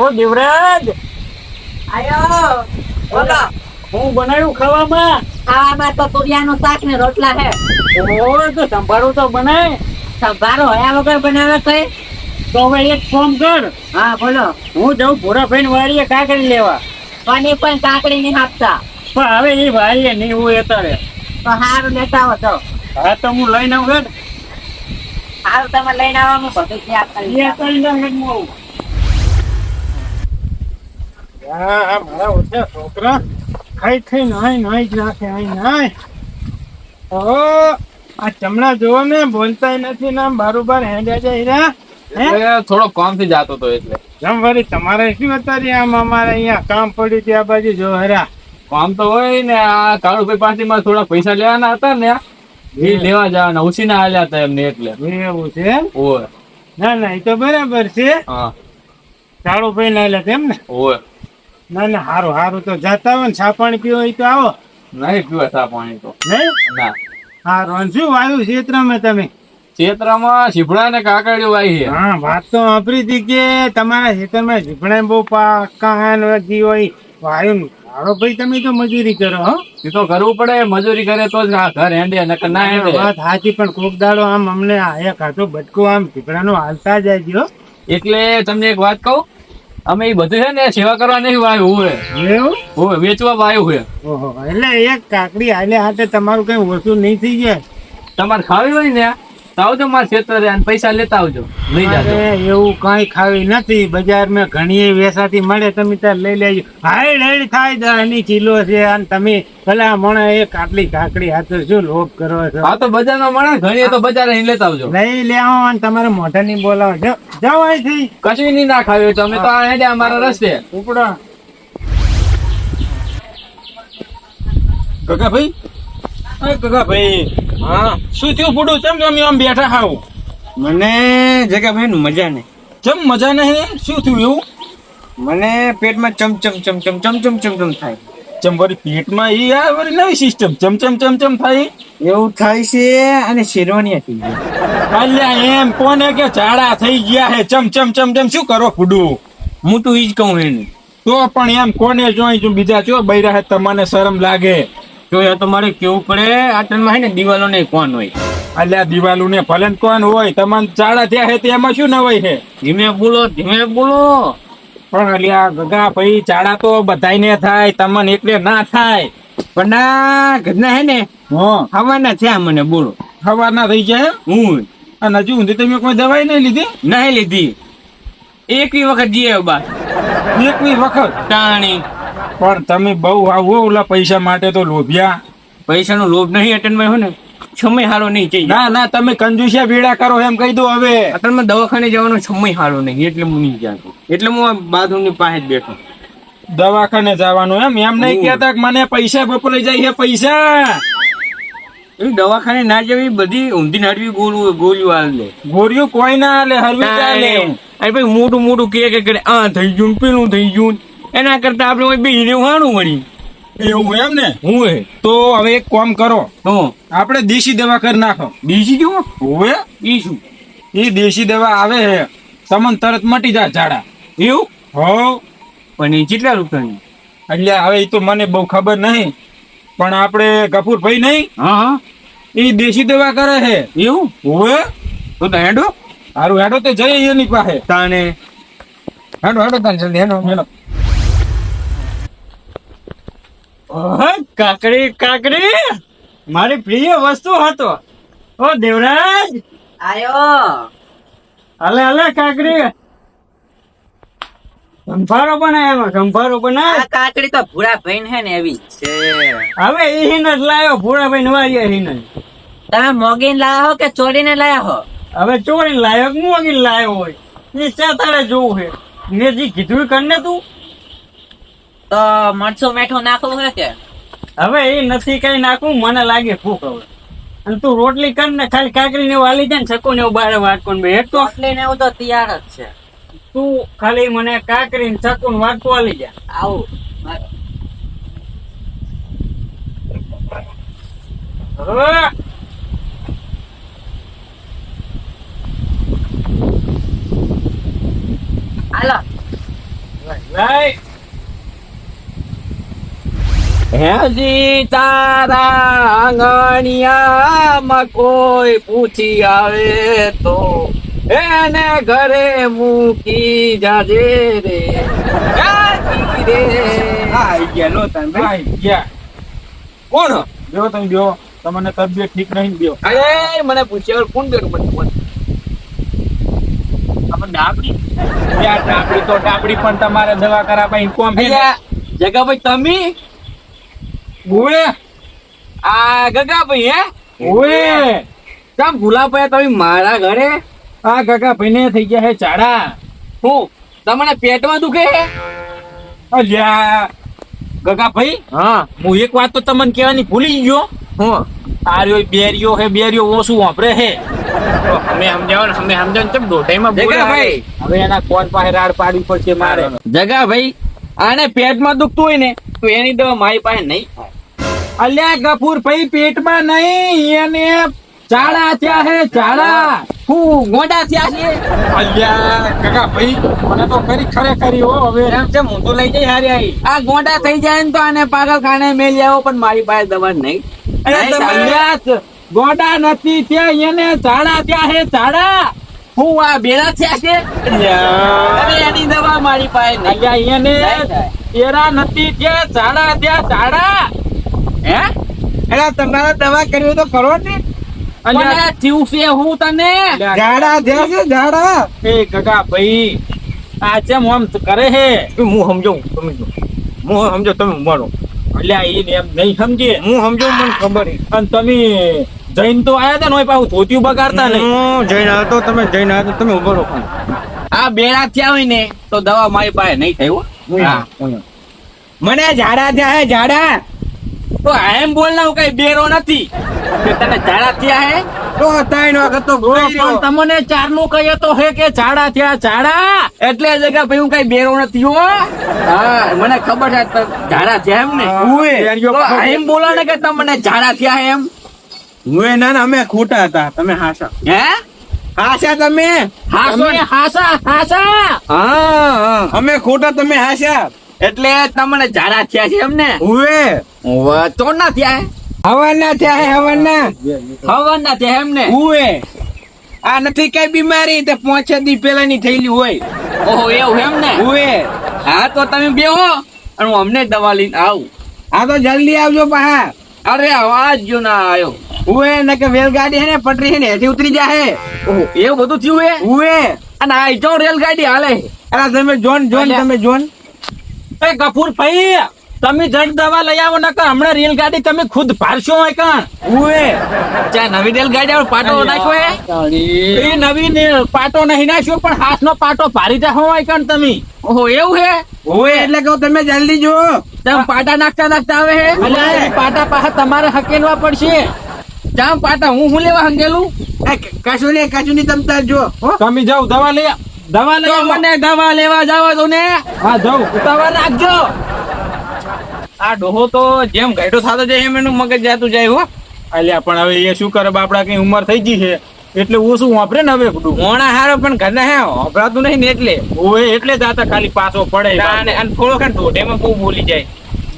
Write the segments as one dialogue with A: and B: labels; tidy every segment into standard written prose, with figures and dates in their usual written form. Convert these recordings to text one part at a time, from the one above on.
A: ઓ દેવરાજ
B: આયો બોલો.
A: હું બનાવ્યું ખાવામાં
B: તો તુરિયાનું શાક ને રોટલા હે.
A: ઓય તો સંભાળું તો બનાય
B: સંભારો હયા વગર બનાવે કઈ?
A: તો હવે એક ફોન કર.
B: હા બોલો.
A: હું જાઉં ભૂરાભાઈ વાડીએ કાકડી લેવા.
B: પાણી પણ કાકડી નહીં આપતા.
A: પણ હવે એ વાડીએ નહીં હોય અત્યારે.
B: તો હારું લેતા આવો તો.
A: હા તો હું લઈને આવું ને.
B: હારું તમે લઈને આવવાનું બધું ત્યાં કરી.
A: એ કરી દઉં એક મોં. હા મારા ઓછા છોકરા ખાઈ ખાઈ નાઈ જ નાખે નાય. ઓ આ ચમડા જોવો ને બોલતા નથી ને બારોબાર હેડ્યા જાય
C: થોડો કામ થી જાતો તો એટલે
A: જમ વળી તમારે શું અત્યારે આમ અમારે અહીંયા કામ પડ્યું ત્યાં બાજુ જો હરા
C: કામ તો હોય ને. આ કાળુભાઈ પાસે માં થોડા પૈસા લેવાના હતા ને એ લેવા જવાના ઉછીના હાલ્યા હતા એમને એટલે
A: એવું છે.
C: ઓય
A: ના ના એ તો બરાબર છે.
C: હા
A: ચાળો ભાઈ ના લે તેમ ને.
C: ઓય
A: ના ના હારું હારું તો જાતા હોય ને ચા પાણી પીવો હોય તો આવો.
C: નહીં પીવા ચા પાણી તો
A: નહીં
C: ના.
A: હારું શું વાયુ ક્ષેત્રમાં તમે?
C: ક્ષેત્રમાં શીપડા ને કાકડીઓ વાઈ છે.
A: હા વાત તો વાપરી હતી કે તમારા ખેતરમાં ઝીપડા બહુ પાકા વધી હોય વાયુ હારો ભાઈ તમે તો મજૂરી કરો હો.
C: એ તો કરવું પડે. મજૂરી કરે તો જ આ ઘર હેંડે નકર ના હેંડે.
A: વાત સાચી પણ કોક દાડો આમ અમને એક હાથો બટકો આમ ઝીપડાનો હાલતા જાય
C: એટલે તમને એક વાત કહું, અમે એ બધું છે ને સેવા કરવા નહીં વાયું હોય.
A: એવું?
C: હોય વેચવા વાયું હોય.
A: ઓહો એટલે એક કાકડી હાલે હાથે તમારું કઈ ઓછું નહીં થઈ જાય.
C: તમારે ખાવી હોય ને તો આવજો મારા ક્ષેત્રે અને પૈસા લેતા આવજો. લઈ જાજો.
A: અરે એવું કઈ ખાવી નથી. બજારમાં ઘણી વેસાતી મળે તમે ત્યાં લઈ લેજો. હાઈડ હાઈડ થાય દહની કિલો છે અને તમે ભલા મને એક આટલી કાકડી હાથે શું લોભ કરો છો?
C: હા તો બજારમાં મળે ઘણી તો બજારે અહીં લેતા આવજો.
A: લઈ લેવો અને તમારે મોઢા ની બોલાવો. જાઓ અહીંથી.
C: કશું નહીં ના ખાવી હોય તો અમે તો આ હેડે અમારા રસ્તે.
A: ઉપડો.
D: કાકાભાઈ, કાકાભાઈ,
A: હા
D: શું થયું પૂડું? ચમ તમે આમ બેઠા હાવ?
A: મને જગાભાઈ મજા નહીં.
D: ચમ મજા નહીં? શું થયું એવું?
A: મને પેટમાં ચમ થાય.
D: ચમ વળી પેટમાં ઈ આ વળી નવી સિસ્ટમ ચમ થાય.
A: એવું થાય છે અને શેરવાની થઈ ગઈ.
D: અલ્યા એમ કોને કે ઝાડા થઈ ગયા હે? ચમ શું કરો પૂડું?
A: હું તો ઈ જ કહું એને.
D: તો પણ એમ કોને જોઈ જો બીજા ચો બૈરા હે તમને શરમ લાગે?
A: તો એ તો મારે કેવું પડે. આટનમાં હે ને દિવાલો ને કોણ હોય.
D: અલ્યા દિવાલું ને ભલે કોણ હોય, તમને ઝાડા થયા હે તેમાં શું નવાઈ હે?
A: ધીમે બોલો.
D: પણ અલ્યા ગગા ભાઈ ઝાડા તો બધાયને થાય, તમને એટલે ના થાય.
A: પણ ના ઘરના હે ને હવાના થયા મને. બોલો
D: હવારના થઈ જાય
A: હું
D: અને હજુ ઊંધી તમે કોઈ દવાઈ નહીં લીધી?
A: નહીં લીધી. એકવી વખત જઈએ બા
D: એકવી વખત
A: તાણી.
D: પણ તમે બહુ આવો ઓલા પૈસા માટે તો લોભ્યા.
A: પૈસાનો લોભ નહીં અટનમાં હોય ને સમય હારો નહીં જઈ.
D: ના તમે કંજુસિયા ભેડા કરો એમ કહી દો હવે.
A: અટનમાં દવાખાને જવાનો સમય હારો નહીં એટલે હું નહીં જાતો. એટલે હું બાથરૂમ ની પાસે જ બેઠો.
D: દવાખાને જવાનું એમ નહીં કહેતા કે મને પૈસા વપરાઈ જાય છે પૈસા.
A: એ દવાખાને ના જવી, બધી ઊંધી નાડવી ગોળીઓ હાલ દે.
D: ગોળીઓ કોઈ ના હાલે, હરવી ચાલે.
A: અરે ભાઈ મોટું કે આ થઈ ગયું પેલું થઈ ગયું. એના કરતા આપણે બે હારું મળી.
D: એવું એમ ને?
A: હું
D: તો હવે એક કામ કરો,
A: તો
D: આપણે દેશી દવા કરી નાખો.
A: બીજી જુઓ
D: હવે
A: ઈ શું?
D: એ દેશી દવા આવે છે, તમને તરત મટી જાય ઝાડા.
A: એવું?
D: હો
A: પણ એ કેટલા રૂપિયાની?
D: એટલે હવે એ તો મને બહુ ખબર નહીં, પણ આપણે ગફુરભાઈ નહીં,
A: હા
D: એ દેશી દવા કરે છે.
A: એવું?
D: હવે
A: તો હેડો
D: સારું હેડો તો જઈએ એની પાસે.
A: તાને
D: હેડો તાને જલ્દી હેડો.
A: કાકડી મારી પ્રિય વસ્તુ હતો. ઓ દેવરાજ
B: આયો.
A: હાલે કાકડી. સંભારો બનાય.
B: કાકડી તો ભૂરા ભાઈ હે ને એવી છે.
A: હવે એ હિન જ લાયો. ભૂરાભાઈ નવારીએ હિન.
B: તમે મોગીને લાયા હો કે ચોરીને લાયા હો?
A: હવે ચોરી લાયો કે મોગી લાયો હોય એ ચા તારે જોવું છે. મેં જે કીધું કર ને તું.
B: તો મરચું મીઠું નાખવું હે કે?
A: હવે એ નથી કઈ નાખવું. મને લાગે ભૂખ હવે. અને તું રોટલી કર ને ખાલી કાકરી ને વાલી જાય ને સકો ને બારે વાટકો ને એક તો
B: રોટલી ને એવું તો તૈયાર જ છે.
A: તું ખાલી મને કાકરી ને ચકુ ને વાટકો વાલી જા.
B: આવું
A: હવે
B: હાલો
A: લઈ
C: હેજી તારા આંગણિયામાં કોઈ પૂછી આવે તો એને ઘરે મૂકી જાજે રે જાજી રે.
D: આઈ ગયા લો તમે
A: આઈ ગયા.
C: કોણ?
A: જો તમે જો તમને તબિયત ઠીક નહીં ગયો
C: અરે મને પૂછ્યા વગર કોણ કર્યું મને ફોન?
A: આપણે ડાબડી યાર ડાબડી તો ડાબડી પણ તમારે દવા કરાવવા કોમ છે
C: અલ્યા, જગાભાઈ તમે
A: ઓએ
C: આ ગગાભાઈ હે
A: ઓએ
C: કામ ભૂલા પડ્યા તમે મારા ઘરે?
A: આ કાકા ભાઈને થઈ ગયા હે ચાડા
C: હું તમને પેટમાં દુખે હે?
A: અલ્યા ગગા ભાઈ
C: હા
A: હું એક વાત તો તમને કહેવાની ભૂલી ગયો
C: હું
A: આર્યો બેરિયો હે બેરિયો ઓછું વાપરે હે તો અમે સમજાવો ને ચમ દોઢાઈમાં બોલે
C: જગાભાઈ.
A: હવે એના કોણ પાસે રાડ પાડવી પડશે મારે
C: જગાભાઈ આને પેટમાં દુખતું હોય ને તો એની દવા મારી પાસે નહીં થાય.
A: અલ્યા ગફુર ભાઈ પેટમાં નહીં એને ચાડા થયા હે ચાડા
C: હું ગોડા થયા છે
A: અલ્યા ગગા ભાઈ મને તો કરી ખરેખરી હો હવે
C: એમ છે હું તો લઈ જઈ હારી આવી. આ ગોડા થઈ જાય ને તો આને પાગલખાને મેલી આવો પણ મારી પાસે દવા નહીં. નહીં થાય.
A: અલ્યા ગોડા નથી ત્યાં એને ચાડા થયા હે ચાડા
C: હું આ બેડા થયા છે અરે એની દવા મારી પાસે નહીં.
A: અલ્યા એને
C: નહીં થાય.
A: એરા નથી ત્યાં ચાડા ત્યાં ચાડા
C: હે
D: અરે તમારે દવા કરવી તો કરો ને
A: અલ્યા
C: અલ્યા થયું છે હું તને
D: ઝાડા થયા છે ઝાડા
A: એ ગગા ભાઈ આ જેમ આમ કરે હે
D: હું સમજો તમે હું સમજો તમે મારો
A: અલ્યા ઈ એમ નહીં સમજે
D: હું સમજો મને ખબર
A: અને તમે જઈને તો આયા હતા ને પાછું ધોતિયું બગાડતા નહીં
D: હું જઈને આવ્યો તમે જઈને આવ્યો તમે ઉભો રહો
C: આ બેડા થયા હોય ને તો દવા મારી પાસે નહીં થઈ હો. હા.
D: મને ઝાડા થયા હે ઝાડા
C: તો એમ બોલના કઈ બેરો નથી કે તને ઝાડા થયા હે
D: તો ત્રણ વખત તો
A: પણ તમને ચારનું કહીએ તો હે કે ચાડા થયા ચાડા
C: એટલે જગા ભાઈ હું કઈ બેરો નથી હો. હા મને ખબર છે તને ઝાડા થયા એમ ને તો એમ બોલો ને કે તમને ઝાડા થયા એમ
D: હું ના ના અમે ખોટા હતા તમે હાસા
C: હે
D: હાસા તમે
C: હાસો ને હાસા હાસા
D: હા અમે ખોટા તમે હાસા
C: એટલે તમને ઝાડા થયા છે એમ ને
D: ઉવે
C: તો ના થયા હે
D: હવાના થયા હે હવાના
C: હવાના થયા એમ ને
D: ઉવે આ નથી કઈ બીમારી તે 5-6 દી પેલા ની થયેલી હોય
C: ઓહો એવું એમ ને
D: ઉવે
C: હા તો તમે બેહો અને હું અમને દવા લઈને આવું.
D: આ તો જલ્દી આવજો પહા
C: અરે આવાજ જો ના આવ્યો.
D: ઉવે ને કે રેલગાડી હે ને પટરી હે ને હેઠી ઉતરી જાહે
C: ઓહો એવું બધું થયું હે
D: ઉવે
C: અને આ જો રેલગાડી હાલે.
D: અલા તમે જોન
A: અલ્યા.
D: તમે જોન
A: એ ગફુર ભાઈ તમે જડ દવા લઈ આવો નકર હમણાં રેલગાડી તમે ખુદ ભારશો હોય કાં
D: ઉવે
C: ચા નવી રેલગાડી આવે પાટો નાખ્યો હે
A: એ નવીન પાટો નહીં નાખ્યો પણ હાથનો પાટો ભારી જા હોય કાં તમે
C: ઓહો એવું હે
D: ઉવે એટલે કહું તમે જલ્દી જો
C: ચમ પાટા નાખતા નાખતા આવે હે
A: અલ્યા એ પાટા પાછા તમારે હકેલવા પડશે
C: ચમ પાટા હું લેવા હંગેલું
D: કશું નહીં તમ તાર જો હો
A: તમે જાઓ દવા લઈ
C: તો
A: આવો.
C: મને દવા લેવા જાવ તો ને
A: હા જાઓ ઉતાવળ રાખજો
C: આ ડોહો તો જેમ ગાઈડો થતો જાય એમ એનું મગજ જાતું જાય હો.
A: અલ્યા પણ હવે એ શું કરે બાપડા કઈ ઉંમર થઈ ગઈ છે એટલે ઓછું વાપરે ને હવે બધું
C: મોણા હારો પણ ઘરના હે અભરાતું નહીં ને એટલે
A: ઓય એટલે જ આતા ખાલી પાછો પડે
C: અને થોડો ખાન દોઢેમાં બહુ બોલી જાય.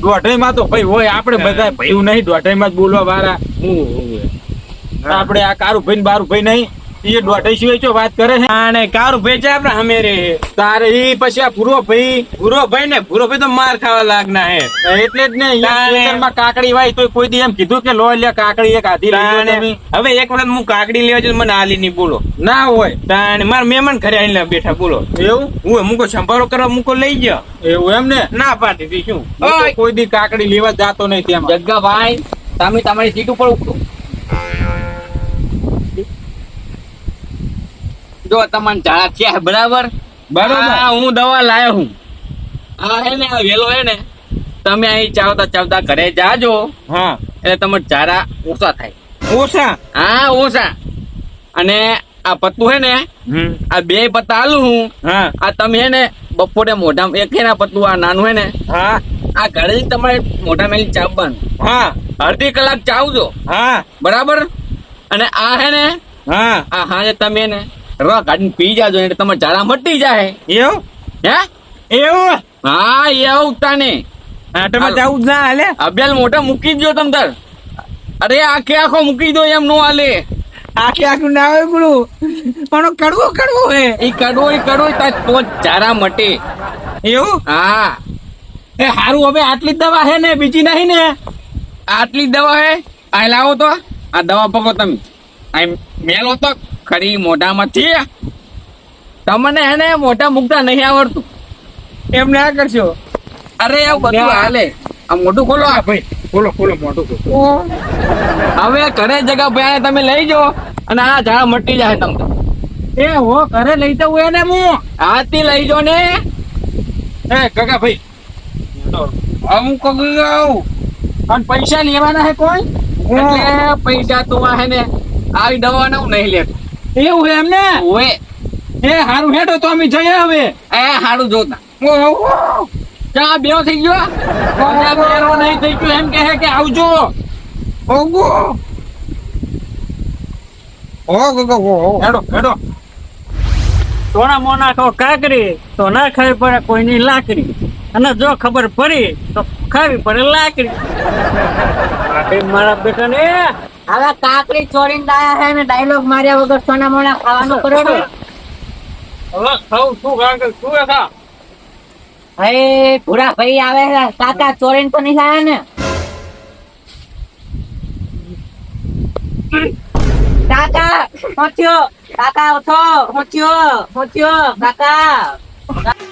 A: દોઢાઈમાં તો ભાઈ હોય આપણે બધા ભાઈ નહીં દોઢાઈમાં જ બોલવા વાળા આપણે આ કારું ભાઈ બારું ભાઈ નહીં એ દોઢાઈ સિવાય ચો વાત કરે છે
C: અને કારું ભેચા આપણે હમે રે
A: તારે ઈ પછી આ પૂરો ભાઈ
C: ભૂરો ભાઈ તો માર ખાવા લાગના હે
A: એટલે જ ને
C: તારે.
A: ખેતરમાં કાકડી વાય તો કોઈ દી એમ કીધું કે લો લે કાકડી એક આધી લઈ લો તમે.
C: હવે એક વખત હું કાકડી લેવા જઉં મને આલી નહીં બોલો
A: ના હોય
C: તાણે મારા મહેમાન ઘરે આવીને બેઠા બોલો
A: એવું
C: હું મૂકો સંભાળો કરવા મૂકો લઈ ગયો
A: એવું એમ ને
C: ના પાડી દી શું
A: હું તો કોઈ દી કાકડી લેવા જાતો નહીં તેમાં
C: જગ્ગાભાઈ તમે તમારી સીટ ઉપર ઉતરો જો તમને ઝાડા થયા છે બરાબર આ હું દવા લાયો હું આ હે ને આ વેલો હે ને તમે અહીં ચાવતા ચાવતા ઘરે જાજો
D: હા
C: એટલે તમારે ઝાડા ઓછા થાય
D: ઓછા
C: હા ઓછા અને આ પત્તું હે ને આ બે પત્તા આલું હું
D: હા
C: આ તમે હે ને બપોરે મોઢામાં એક હે ને આ પત્તું આ નાનું હે ને
D: હા
C: આ ઘરે જ તમારે મોઢા મેલી ચાવવાનું
D: હા
C: અડધી કલાક ચાવજો
D: હા
C: બરાબર. અને આ હે ને
D: હા
C: આ હાજે તમે ને રવા કાઢીને પી જાજો એટલે તમારે ઝાડા મટી જાય.
D: એવું
C: હે
D: એવું
C: હા એવું તાને
D: આટમાં જવું જ ના હાલે.
C: અભ્યાલ મોટા મૂકી દો તમ તાર. અરે આખે આખો મૂકી દો એમ નો હાલે.
D: આખે આખું ના હોય ગુરુ પણ કડવું કડવું હે.
C: એ કડવો તાર તો જ ઝાડા મટે.
D: એવું
C: હા
D: એ હારું હવે આટલી જ દવા હે ને બીજી નહીં ને.
C: આટલી દવા હે. આ લાવો તો આ દવા પકો તમે. આ મેલો તો ખરી મોઢામાંથી. તમને હે ને મોઢા મૂકતા નહીં આવડતું.
D: એમ ના કરશો.
C: અરે એવું બધું હાલે. આ મોઢું ખોલો.
D: હા ભાઈ ખોલો ખોલો મોટું ખોલો.
C: હવે ઘરે જગા ભાઈ તમે લઈ જાઓ અને આ ઝાડા મટી જાય તમને.
D: એ હો ઘરે લઈ જવું એને હું.
C: હાથી લઈ જાઓ ને.
D: એ કાકા ભાઈ
C: અમુક આવું
D: અને પૈસા લેવાના હે કોઈ.
C: એટલે પૈસા તો હે ને આવી દવા નું નહીં લેતો.
D: એવું હે એમને.
C: ઓએ
D: એ હારું હેડો તો અમે જઈએ હવે.
C: એ હારું જોતા ચા બેવ થઈ ગયો.
D: કોને બેરો નહીં થઈ ગયું એમ કહે કે આવજો.
C: ઓગો
D: હેડો હેડો.
A: સોના મોના તો કાકરી તો ના ખાવી પડે કોઈની લાકડી, અને જો ખબર પડી તો ખાવી પડે લાકડી. મારા બેટા ને
B: હવે કાકડી ચોરીને લાયા હે ને ડાયલોગ માર્યા વગર સોના મોના ખાવાનું કરો ને.
A: હવે ખાવું શું કાંકરી શું એ ખા.
B: હવે ભૂરા ભાઈ આવે છે, કાકા ચોરીને તો નહીં લાયા ને. કાકા પહોંચ્યો, કાકા ઉઠો, પહોંચ્યો કાકા.